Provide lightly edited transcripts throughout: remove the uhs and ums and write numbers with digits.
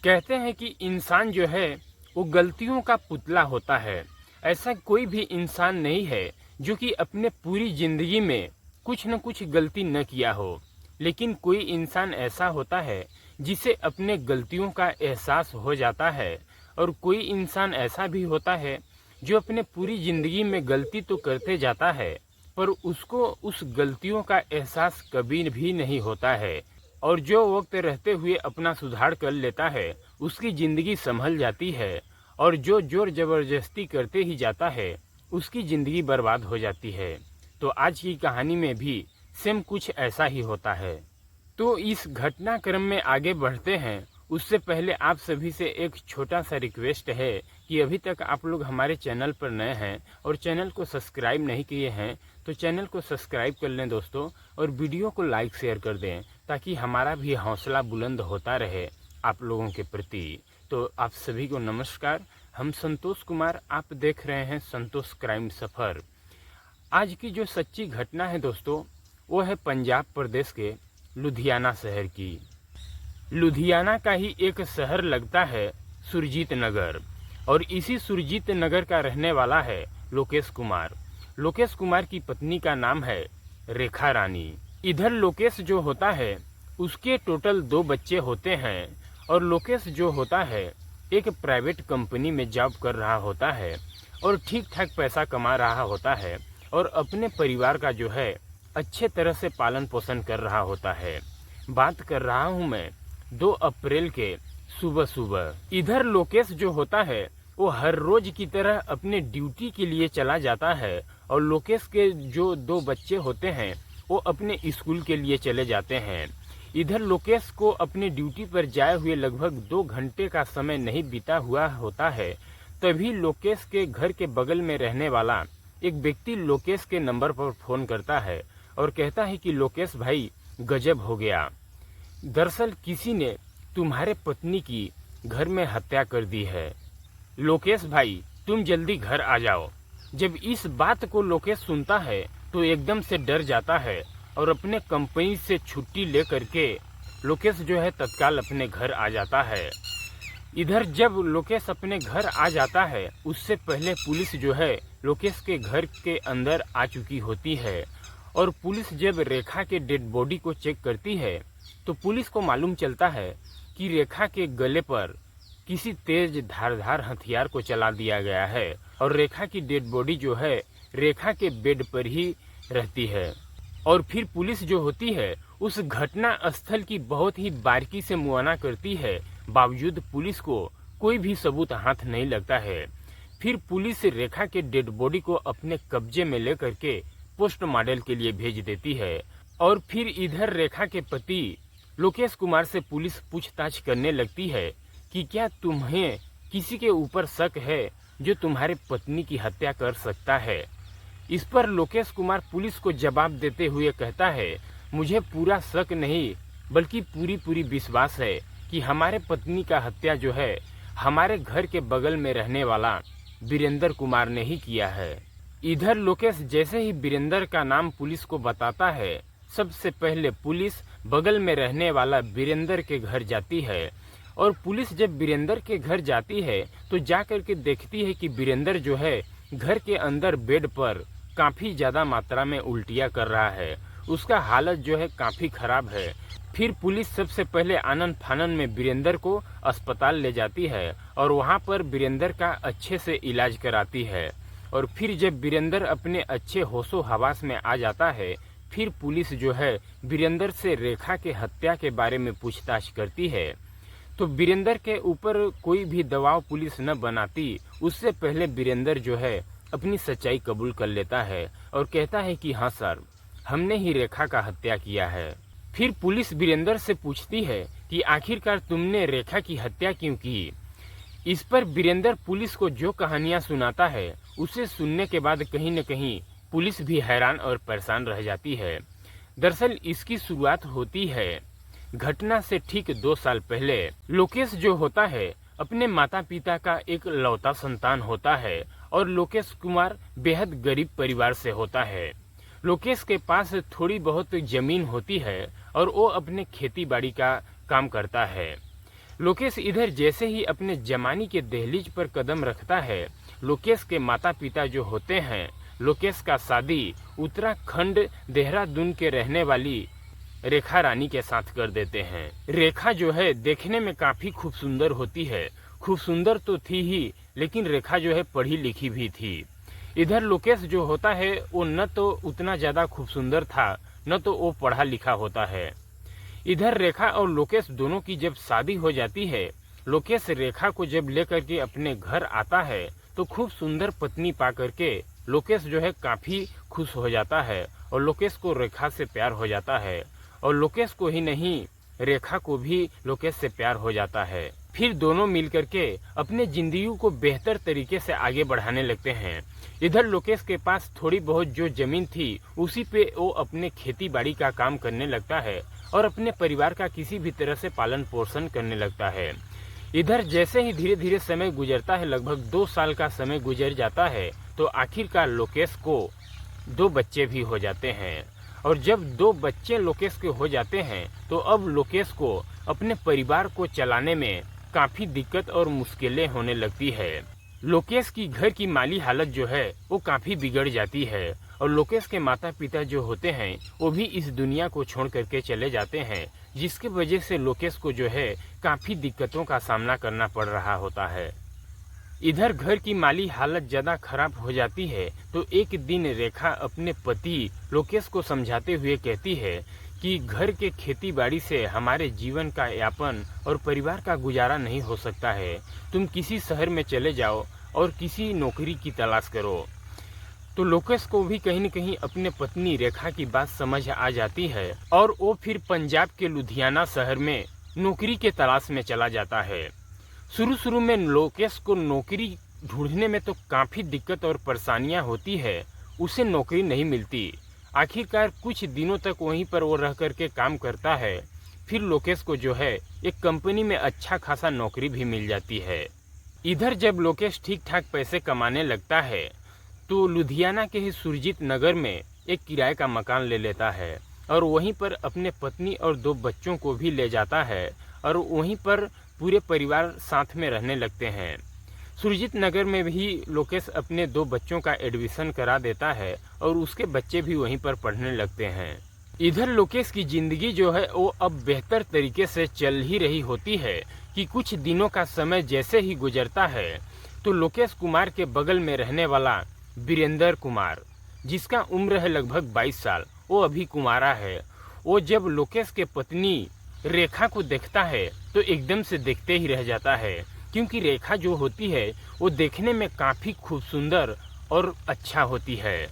कहते हैं कि इंसान जो है वो गलतियों का पुतला होता है। ऐसा कोई भी इंसान नहीं है जो कि अपने पूरी ज़िंदगी में कुछ न कुछ गलती न किया हो। लेकिन कोई इंसान ऐसा होता है जिसे अपने गलतियों का एहसास हो जाता है, और कोई इंसान ऐसा भी होता है जो अपने पूरी ज़िंदगी में गलती तो करते जाता है, पर उसको उस गलतियों का एहसास कभी भी नहीं होता है। और जो वक्त रहते हुए अपना सुधार कर लेता है उसकी ज़िंदगी संभल जाती है, और जो जोर ज़बरदस्ती करते ही जाता है उसकी ज़िंदगी बर्बाद हो जाती है। तो आज की कहानी में भी सेम कुछ ऐसा ही होता है। तो इस घटनाक्रम में आगे बढ़ते हैं उससे पहले आप सभी से एक छोटा सा रिक्वेस्ट है कि अभी तक आप लोग हमारे चैनल पर नए हैं और चैनल को सब्सक्राइब नहीं किए हैं तो चैनल को सब्सक्राइब कर लें दोस्तों, और वीडियो को लाइक शेयर कर दें ताकि हमारा भी हौसला बुलंद होता रहे आप लोगों के प्रति। तो आप सभी को नमस्कार, हम संतोष कुमार, आप देख रहे हैं संतोष क्राइम सफ़र। आज की जो सच्ची घटना है दोस्तों वो है पंजाब प्रदेश के लुधियाना शहर की। लुधियाना का ही एक शहर लगता है सुरजीत नगर, और इसी सुरजीत नगर का रहने वाला है लोकेश कुमार। लोकेश कुमार की पत्नी का नाम है रेखा रानी। इधर लोकेश जो होता है उसके टोटल 2 बच्चे होते हैं, और लोकेश जो होता है एक प्राइवेट कंपनी में जॉब कर रहा होता है और ठीक ठाक पैसा कमा रहा होता है, और अपने परिवार का जो है अच्छे तरह से पालन पोषण कर रहा होता है। बात कर रहा हूँ मैं 2 अप्रैल के सुबह सुबह। इधर लोकेश जो होता है वो हर रोज की तरह अपने ड्यूटी के लिए चला जाता है, और लोकेश के जो 2 बच्चे होते हैं वो अपने स्कूल के लिए चले जाते हैं। इधर लोकेश को अपने ड्यूटी पर जाए हुए लगभग 2 घंटे का समय नहीं बीता हुआ होता है, तभी लोकेश के घर के बगल में रहने वाला एक व्यक्ति लोकेश के नंबर पर फ़ोन करता है और कहता है कि लोकेश भाई गजब हो गया, दरअसल किसी ने तुम्हारे पत्नी की घर में हत्या कर दी है। लोकेश भाई तुम जल्दी घर आ जाओ। जब इस बात को लोकेश सुनता है तो एकदम से डर जाता है, और अपने कंपनी से छुट्टी ले करके लोकेश जो है तत्काल अपने घर आ जाता है। इधर जब लोकेश अपने घर आ जाता है उससे पहले पुलिस जो है लोकेश के घर के अंदर आ चुकी होती है, और पुलिस जब रेखा के डेड बॉडी को चेक करती है तो पुलिस को मालूम चलता है कि रेखा के गले पर किसी तेज धारदार हथियार को चला दिया गया है, और रेखा की डेड बॉडी जो है रेखा के बेड पर ही रहती है। और फिर पुलिस जो होती है उस घटना स्थल की बहुत ही बारीकी से मुआयना करती है, बावजूद पुलिस को कोई भी सबूत हाथ नहीं लगता है। फिर पुलिस रेखा के डेड बॉडी को अपने कब्जे में लेकर के पोस्टमार्टम के लिए भेज देती है। और फिर इधर रेखा के पति लोकेश कुमार से पुलिस पूछताछ करने लगती है कि क्या तुम्हें किसी के ऊपर शक है जो तुम्हारे पत्नी की हत्या कर सकता है। इस पर लोकेश कुमार पुलिस को जवाब देते हुए कहता है, मुझे पूरा शक नहीं बल्कि पूरी विश्वास है कि हमारे पत्नी का हत्या जो है हमारे घर के बगल में रहने वाला वीरेंद्र कुमार ने ही किया है। इधर लोकेश जैसे ही वीरेंद्र का नाम पुलिस को बताता है, सबसे पहले पुलिस बगल में रहने वाला वीरेंद्र के घर जाती है, और पुलिस जब वीरेंद्र के घर जाती है तो जाकर के देखती है कि वीरेंद्र जो है घर के अंदर बेड पर काफ़ी ज़्यादा मात्रा में उल्टियाँ कर रहा है, उसका हालत जो है काफ़ी ख़राब है। फिर पुलिस सबसे पहले आनन फानन में वीरेंद्र को अस्पताल ले जाती है, और वहाँ पर वीरेंद्र का अच्छे से इलाज कराती है। और फिर जब वीरेंद्र अपने अच्छे होशो हवास में आ जाता है, फिर पुलिस जो है वीरेंद्र से रेखा के हत्या के बारे में पूछताछ करती है। तो वीरेंद्र के ऊपर कोई भी दबाव पुलिस न बनाती उससे पहले वीरेंद्र जो है अपनी सच्चाई कबूल कर लेता है और कहता है कि हाँ सर, हमने ही रेखा का हत्या किया है। फिर पुलिस वीरेंद्र से पूछती है कि आखिरकार तुमने रेखा की हत्या क्यों की। इस पर वीरेंद्र पुलिस को जो कहानियां सुनाता है उसे सुनने के बाद कहीं न कहीं पुलिस भी हैरान और परेशान रह जाती है। दरअसल इसकी शुरुआत होती है घटना से ठीक 2 साल पहले। लोकेश जो होता है अपने माता पिता का एक लौता संतान होता है, और लोकेश कुमार बेहद गरीब परिवार से होता है। लोकेश के पास थोड़ी बहुत जमीन होती है और वो अपने खेती बाड़ी का काम करता है। लोकेश इधर जैसे ही अपने जमानी के दहलीज पर कदम रखता है, लोकेश के माता पिता जो होते हैं, लोकेश का शादी उत्तराखंड देहरादून के रहने वाली रेखा रानी के साथ कर देते हैं। रेखा जो है देखने में काफी खूब सुंदर होती है। खूब सुंदर तो थी ही, लेकिन रेखा जो है पढ़ी लिखी भी थी। इधर लोकेश जो होता है वो न तो उतना ज्यादा खूब सुंदर था, न तो वो पढ़ा लिखा होता है। इधर रेखा और लोकेश दोनों की जब शादी हो जाती है, लोकेश रेखा को जब लेकर के अपने घर आता है तो खूब सुंदर पत्नी पा करके लोकेश जो है काफी खुश हो जाता है और लोकेश को रेखा से प्यार हो जाता है और लोकेश को ही नहीं, रेखा को भी लोकेश से प्यार हो जाता है। फिर दोनों मिलकर के अपने जिंदगी को बेहतर तरीके से आगे बढ़ाने लगते हैं। इधर लोकेश के पास थोड़ी बहुत जो जमीन थी उसी पे वो अपने खेती बाड़ी का काम करने लगता है और अपने परिवार का किसी भी तरह से पालन पोषण करने लगता है। इधर जैसे ही धीरे धीरे समय गुजरता है, लगभग 2 साल का समय गुजर जाता है, तो आखिरकार लोकेश को 2 बच्चे भी हो जाते हैं। और जब 2 बच्चे लोकेश के हो जाते हैं तो अब लोकेश को अपने परिवार को चलाने में काफी दिक्कत और मुश्किलें होने लगती है। लोकेश की घर की माली हालत जो है वो काफी बिगड़ जाती है और लोकेश के माता पिता जो होते हैं वो भी इस दुनिया को छोड़ करके चले जाते हैं, जिसके वजह से लोकेश को जो है काफी दिक्कतों का सामना करना पड़ रहा होता है। इधर घर की माली हालत ज्यादा खराब हो जाती है तो एक दिन रेखा अपने पति लोकेश को समझाते हुए कहती है कि घर के खेती बाड़ी से हमारे जीवन का यापन और परिवार का गुजारा नहीं हो सकता है। तुम किसी शहर में चले जाओ और किसी नौकरी की तलाश करो। तो लोकेश को भी कहीं न कहीं अपने पत्नी रेखा की बात समझ आ जाती है और वो फिर पंजाब के लुधियाना शहर में नौकरी के तलाश में चला जाता है। शुरू में लोकेश को नौकरी ढूंढने में तो काफी दिक्कत और परेशानियां होती है, उसे नौकरी नहीं मिलती। आखिरकार कुछ दिनों तक वहीं पर वो रह करके काम करता है। फिर लोकेश को जो है एक कंपनी में अच्छा खासा नौकरी भी मिल जाती है। इधर जब लोकेश ठीक ठाक पैसे कमाने लगता है तो लुधियाना के ही सुरजीत नगर में एक किराए का मकान ले लेता है और वहीं पर अपने पत्नी और 2 बच्चों को भी ले जाता है और वहीं पर पूरे परिवार साथ में रहने लगते हैं। सुरजीत नगर में भी लोकेश अपने 2 बच्चों का एडमिशन करा देता है और उसके बच्चे भी वहीं पर पढ़ने लगते हैं। इधर लोकेश की जिंदगी जो है वो अब बेहतर तरीके से चल ही रही होती है कि कुछ दिनों का समय जैसे ही गुजरता है तो लोकेश कुमार के बगल में रहने वाला वीरेंद्र कुमार, जिसका उम्र है लगभग 22 साल, वो अभी कुंवारा है। वो जब लोकेश के पत्नी रेखा को देखता है तो एकदम से देखते ही रह जाता है, क्योंकि रेखा जो होती है वो देखने में काफी खूब सुंदर और अच्छा होती है।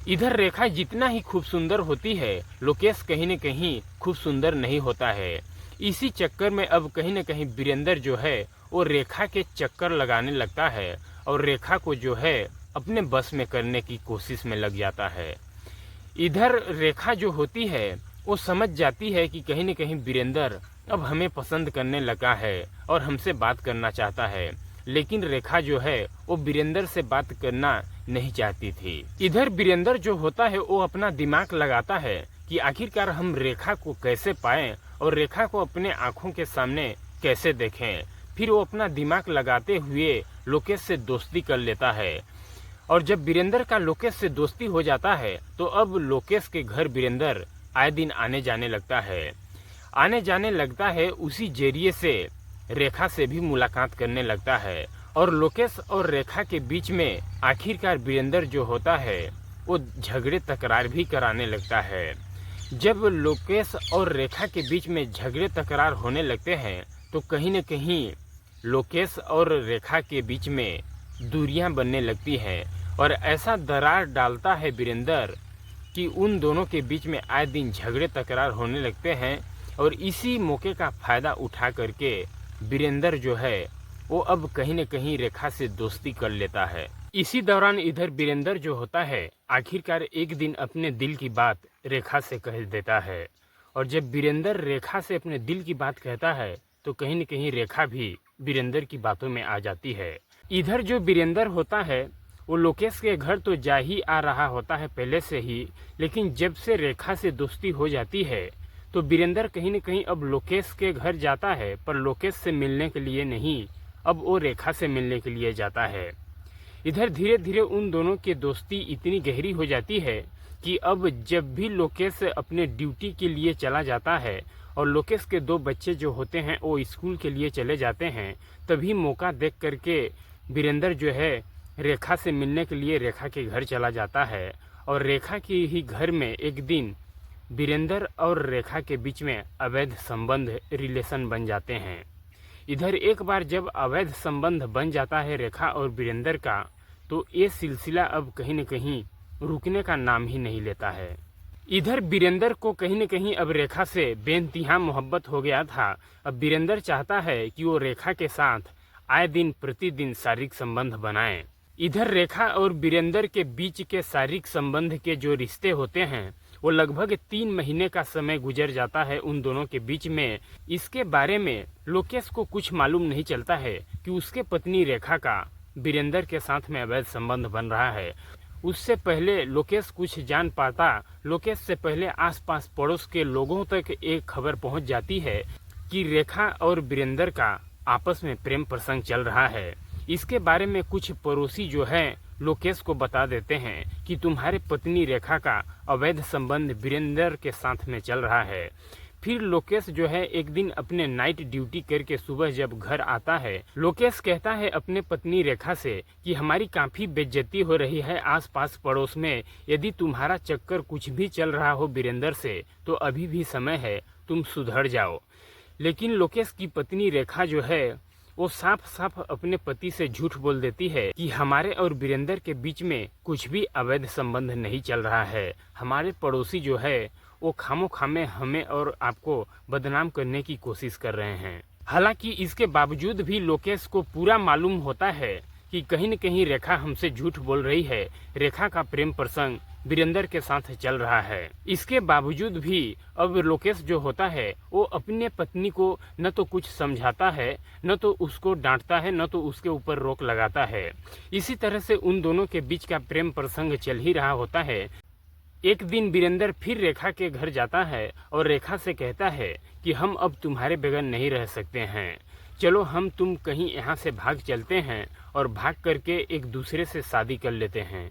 इधर रेखा जितना ही खूब सुंदर होती है, लोकेश कहीं न कहीं खूब सुंदर नहीं होता है। इसी चक्कर में अब कहीं न कहीं वीरेंद्र जो है वो रेखा के चक्कर लगाने लगता है और रेखा को जो है अपने बस में करने की कोशिश में लग जाता है। इधर रेखा जो होती है वो समझ जाती है कि कहीं न कहीं वीरेंद्र अब हमें पसंद करने लगा है और हमसे बात करना चाहता है, लेकिन रेखा जो है वो वीरेंद्र से बात करना नहीं चाहती थी। इधर वीरेंद्र जो होता है वो अपना दिमाग लगाता है कि आखिरकार हम रेखा को कैसे पाएं और रेखा को अपने आंखों के सामने कैसे देखें। फिर वो अपना दिमाग लगाते हुए लोकेश से दोस्ती कर लेता है और जब वीरेंद्र का लोकेश से दोस्ती हो जाता है तो अब लोकेश के घर वीरेंद्र आए दिन आने जाने लगता है। उसी जरिए से रेखा से भी मुलाकात करने लगता है और लोकेश और रेखा के बीच में आखिरकार वीरेंद्र जो होता है वो झगड़े तकरार भी कराने लगता है। जब लोकेश और रेखा के बीच में झगड़े तकरार होने लगते हैं तो कहीं न कहीं लोकेश और रेखा के बीच में दूरियां बनने लगती हैं और ऐसा दरार डालता है वीरेंद्र कि उन दोनों के बीच में आए दिन झगड़े तकरार होने लगते हैं और इसी मौके का फायदा उठा करके वीरेंद्र जो है वो अब कहीं न कहीं रेखा से दोस्ती कर लेता है। इसी दौरान इधर वीरेंद्र जो होता है आखिरकार एक दिन अपने दिल की बात रेखा से कह देता है और जब वीरेंद्र रेखा से अपने दिल की बात कहता है तो कहीं न कहीं रेखा भी वीरेंद्र की बातों में आ जाती है। इधर जो वीरेंद्र होता है वो लोकेश के घर तो जा ही आ रहा होता है पहले से ही, लेकिन जब से रेखा से दोस्ती हो जाती है तो वीरेंद्र कहीं न कहीं अब लोकेश के घर जाता है, पर लोकेश से मिलने के लिए नहीं, अब वो रेखा से मिलने के लिए जाता है। इधर धीरे धीरे उन दोनों की दोस्ती इतनी गहरी हो जाती है कि अब जब भी लोकेश अपने ड्यूटी के लिए चला जाता है और लोकेश के दो बच्चे जो होते हैं वो स्कूल के लिए चले जाते हैं, तभी मौका देख करके वीरेंद्र जो है रेखा से मिलने के लिए रेखा के घर चला जाता है। और रेखा के ही घर में एक दिन वीरेंद्र और रेखा के बीच में अवैध संबंध रिलेशन बन जाते हैं। इधर एक बार जब अवैध संबंध बन जाता है रेखा और वीरेंद्र का, तो ये सिलसिला अब कहीं न कहीं रुकने का नाम ही नहीं लेता है। इधर वीरेंद्र को कहीं न कहीं अब रेखा से बेइंतहा मोहब्बत हो गया था। अब वीरेंद्र चाहता है कि वो रेखा के साथ आए दिन प्रतिदिन शारीरिक संबंध बनाए। इधर रेखा और वीरेंद्र के बीच के शारीरिक संबंध के जो रिश्ते होते हैं वो लगभग 3 महीने का समय गुजर जाता है उन दोनों के बीच में। इसके बारे में लोकेश को कुछ मालूम नहीं चलता है कि उसके पत्नी रेखा का वीरेंद्र के साथ में अवैध संबंध बन रहा है। उससे पहले लोकेश कुछ जान पाता, लोकेश से पहले आसपास पड़ोस के लोगों तक एक खबर पहुंच जाती है कि रेखा और वीरेंद्र का आपस में प्रेम प्रसंग चल रहा है। इसके बारे में कुछ पड़ोसी जो हैं लोकेश को बता देते हैं कि तुम्हारे पत्नी रेखा का अवैध संबंध वीरेंद्र के साथ में चल रहा है। फिर लोकेश जो है एक दिन अपने नाइट ड्यूटी करके सुबह जब घर आता है, लोकेश कहता है अपने पत्नी रेखा से कि हमारी काफ़ी बेइज्जती हो रही है आसपास पड़ोस में, यदि तुम्हारा चक्कर कुछ भी चल रहा हो वीरेंद्र से तो अभी भी समय है, तुम सुधर जाओ। लेकिन लोकेश की पत्नी रेखा जो है वो साफ साफ अपने पति से झूठ बोल देती है कि हमारे और वीरेंद्र के बीच में कुछ भी अवैध संबंध नहीं चल रहा है। हमारे पड़ोसी जो है वो खामोखामे हमें और आपको बदनाम करने की कोशिश कर रहे हैं। हालांकि इसके बावजूद भी लोकेश को पूरा मालूम होता है कि कहीं न कहीं रेखा हमसे झूठ बोल रही है, रेखा का प्रेम प्रसंग वीरेंद्र के साथ चल रहा है। इसके बावजूद भी अब लोकेश जो होता है वो अपने पत्नी को न तो कुछ समझाता है, न तो उसको डांटता है, न तो उसके ऊपर रोक लगाता है। इसी तरह से उन दोनों के बीच का प्रेम प्रसंग चल ही रहा होता है। एक दिन वीरेंद्र फिर रेखा के घर जाता है और रेखा से कहता है कि हम अब तुम्हारे बगैर नहीं रह सकते हैं, चलो हम तुम कहीं यहाँ से भाग चलते हैं और भाग करके एक दूसरे से शादी कर लेते हैं।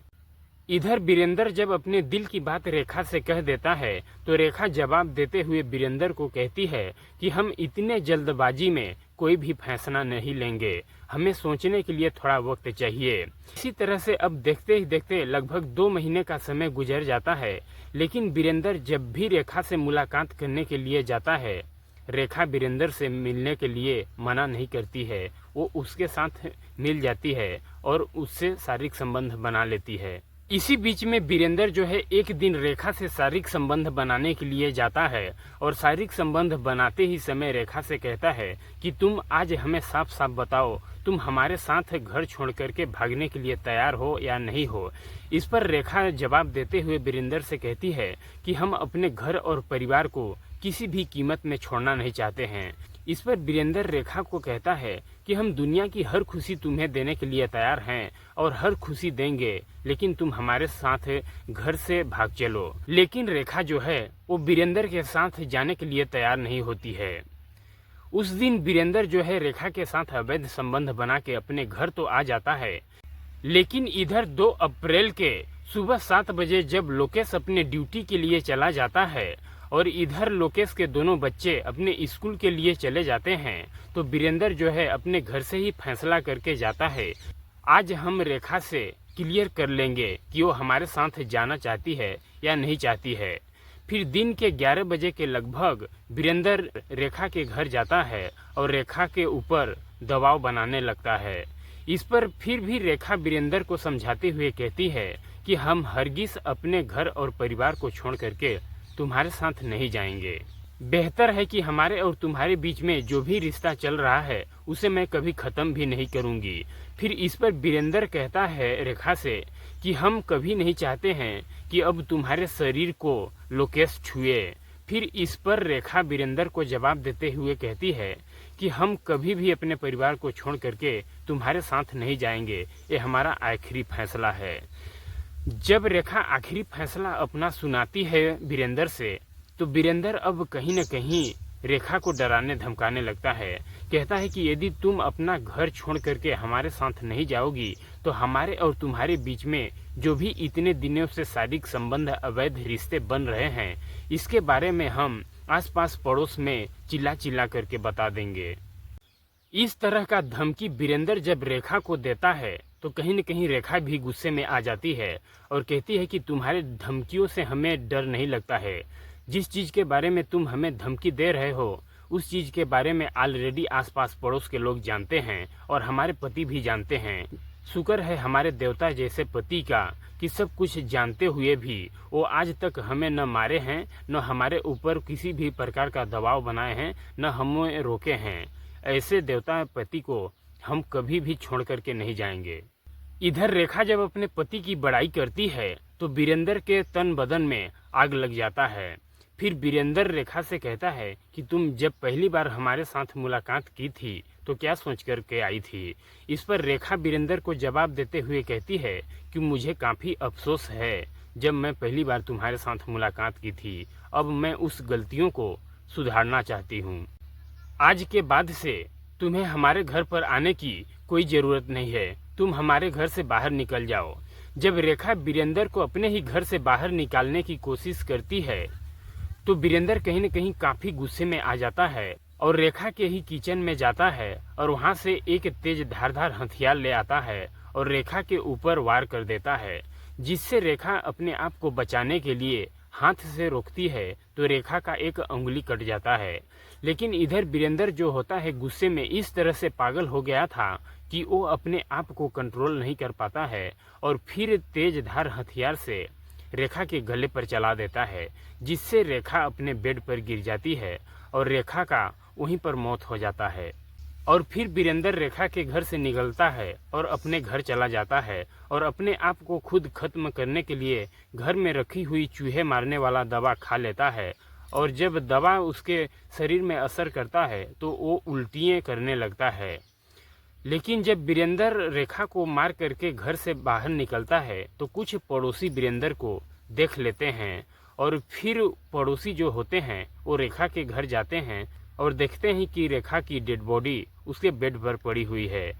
इधर वीरेंद्र जब अपने दिल की बात रेखा से कह देता है तो रेखा जवाब देते हुए वीरेंद्र को कहती है कि हम इतने जल्दबाजी में कोई भी फैसला नहीं लेंगे, हमें सोचने के लिए थोड़ा वक्त चाहिए। इसी तरह से अब देखते ही देखते लगभग 2 महीने का समय गुजर जाता है, लेकिन वीरेंद्र जब भी रेखा से मुलाकात करने के लिए जाता है, रेखा वीरेंद्र से मिलने के लिए मना नहीं करती है। वो उसके साथ मिल जाती है और उससे शारीरिक संबंध बना लेती है। इसी बीच में वीरेंद्र जो है एक दिन रेखा से शारीरिक संबंध बनाने के लिए जाता है और शारीरिक संबंध बनाते ही समय रेखा से कहता है कि तुम आज हमें साफ साफ बताओ, तुम हमारे साथ घर छोड़ करके भागने के लिए तैयार हो या नहीं हो। इस पर रेखा जवाब देते हुए वीरेंद्र से कहती है कि हम अपने घर और परिवार को किसी भी कीमत में छोड़ना नहीं चाहते हैं। इस पर वीरेंद्र रेखा को कहता है कि हम दुनिया की हर खुशी तुम्हें देने के लिए तैयार हैं और हर खुशी देंगे, लेकिन तुम हमारे साथ घर से भाग चलो। लेकिन रेखा जो है वो वीरेंद्र के साथ जाने के लिए तैयार नहीं होती है। उस दिन वीरेंद्र जो है रेखा के साथ अवैध संबंध बना के अपने घर तो आ जाता है, लेकिन इधर 2 अप्रैल के सुबह 7 बजे जब लोकेश अपने ड्यूटी के लिए चला जाता है और इधर लोकेश के दोनों बच्चे अपने स्कूल के लिए चले जाते हैं, तो वीरेंद्र जो है अपने घर से ही फैसला करके जाता है, आज हम रेखा से क्लियर कर लेंगे कि वो हमारे साथ जाना चाहती है या नहीं चाहती है। फिर दिन के 11 बजे के लगभग वीरेंद्र रेखा के घर जाता है और रेखा के ऊपर दबाव बनाने लगता है। इस पर फिर भी रेखा वीरेंद्र को समझाते हुए कहती है कि हम हरगिज अपने घर और परिवार को छोड़ करके तुम्हारे साथ नहीं जाएंगे। बेहतर है कि हमारे और तुम्हारे बीच में जो भी रिश्ता चल रहा है उसे मैं कभी ख़त्म भी नहीं करूंगी। फिर इस पर वीरेंद्र कहता है रेखा से कि हम कभी नहीं चाहते हैं कि अब तुम्हारे शरीर को लोकेश छुए। फिर इस पर रेखा वीरेंद्र को जवाब देते हुए कहती है कि हम कभी भी अपने परिवार को छोड़ करके तुम्हारे साथ नहीं जाएंगे, ये हमारा आखिरी फैसला है। जब रेखा आखिरी फैसला अपना सुनाती है वीरेंद्र से, तो वीरेंद्र अब कहीं न कहीं रेखा को डराने धमकाने लगता है। कहता है कि यदि तुम अपना घर छोड़ करके हमारे साथ नहीं जाओगी तो हमारे और तुम्हारे बीच में जो भी इतने दिनों से शारीरिक संबंध, अवैध रिश्ते बन रहे हैं, इसके बारे में हम आसपास पड़ोस में चिल्ला चिल्ला करके बता देंगे। इस तरह का धमकी वीरेंद्र जब रेखा को देता है तो कहीं न कहीं रेखा भी गुस्से में आ जाती है और कहती है कि तुम्हारे धमकियों से हमें डर नहीं लगता है। जिस चीज़ के बारे में तुम हमें धमकी दे रहे हो उस चीज़ के बारे में ऑलरेडी आसपास पड़ोस के लोग जानते हैं और हमारे पति भी जानते हैं। शुक्र है हमारे देवता जैसे पति का कि सब कुछ जानते हुए भी वो आज तक हमें न मारे हैं, न हमारे ऊपर किसी भी प्रकार का दबाव बनाए हैं, न हमें रोके हैं। ऐसे देवता पति को हम कभी भी छोड़ करके नहीं जाएंगे। इधर रेखा जब अपने पति की बड़ाई करती है तो वीरेंद्र के तन बदन में आग लग जाता है। फिर वीरेंद्र रेखा से कहता है कि तुम जब पहली बार हमारे साथ मुलाकात की थी तो क्या सोच कर के आई थी। इस पर रेखा वीरेंद्र को जवाब देते हुए कहती है कि मुझे काफ़ी अफसोस है जब मैं पहली बार तुम्हारे साथ मुलाकात की थी। अब मैं उस गलतियों को सुधारना चाहती हूँ। आज के बाद से तुम्हें हमारे घर पर आने की कोई ज़रूरत नहीं है, तुम हमारे घर से बाहर निकल जाओ। जब रेखा वीरेंद्र को अपने ही घर से बाहर निकालने की कोशिश करती है तो वीरेंद्र कहीं न कहीं काफ़ी गुस्से में आ जाता है और रेखा के ही किचन में जाता है और वहां से एक तेज धारदार हथियार ले आता है और रेखा के ऊपर वार कर देता है, जिससे रेखा अपने आप को बचाने के लिए हाथ से रोकती है तो रेखा का एक अंगुली कट जाता है। लेकिन इधर वीरेंद्र जो होता है गुस्से में इस तरह से पागल हो गया था कि वो अपने आप को कंट्रोल नहीं कर पाता है और फिर तेज धार हथियार से रेखा के गले पर चला देता है, जिससे रेखा अपने बेड पर गिर जाती है और रेखा का वहीं पर मौत हो जाता है। और फिर वीरेंद्र रेखा के घर से निकलता है और अपने घर चला जाता है और अपने आप को खुद खत्म करने के लिए घर में रखी हुई चूहे मारने वाला दवा खा लेता है। और जब दवा उसके शरीर में असर करता है तो वो उल्टियाँ करने लगता है। लेकिन जब वीरेंद्र रेखा को मार करके घर से बाहर निकलता है तो कुछ पड़ोसी वीरेंद्र को देख लेते हैं और फिर पड़ोसी जो होते हैं वो रेखा के घर जाते हैं और देखते हैं कि रेखा की डेड बॉडी उसके बेड पर पड़ी हुई है।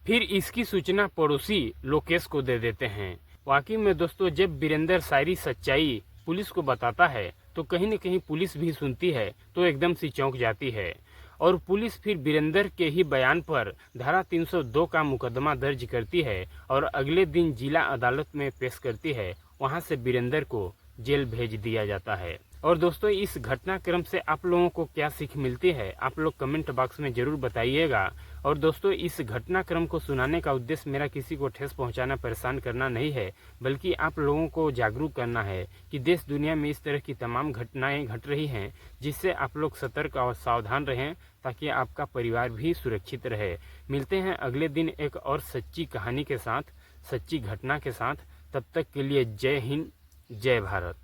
फिर इसकी सूचना पड़ोसी लोकेश को दे देते हैं। वाकई में दोस्तों जब वीरेंद्र सारी सच्चाई पुलिस को बताता है तो कहीं न कहीं पुलिस भी सुनती है तो एकदम से चौंक जाती है और पुलिस फिर वीरेंद्र के ही बयान पर धारा 302 का मुकदमा दर्ज करती है और अगले दिन जिला अदालत में पेश करती है। वहां से वीरेंद्र को जेल भेज दिया जाता है। और दोस्तों इस घटनाक्रम से आप लोगों को क्या सीख मिलती है आप लोग कमेंट बॉक्स में ज़रूर बताइएगा। और दोस्तों इस घटनाक्रम को सुनाने का उद्देश्य मेरा किसी को ठेस पहुंचाना, परेशान करना नहीं है, बल्कि आप लोगों को जागरूक करना है कि देश दुनिया में इस तरह की तमाम घटनाएं घट रही हैं, जिससे आप लोग सतर्क और सावधान रहें ताकि आपका परिवार भी सुरक्षित रहे। मिलते हैं अगले दिन एक और सच्ची कहानी के साथ, सच्ची घटना के साथ। तब तक के लिए जय हिंद, जय भारत।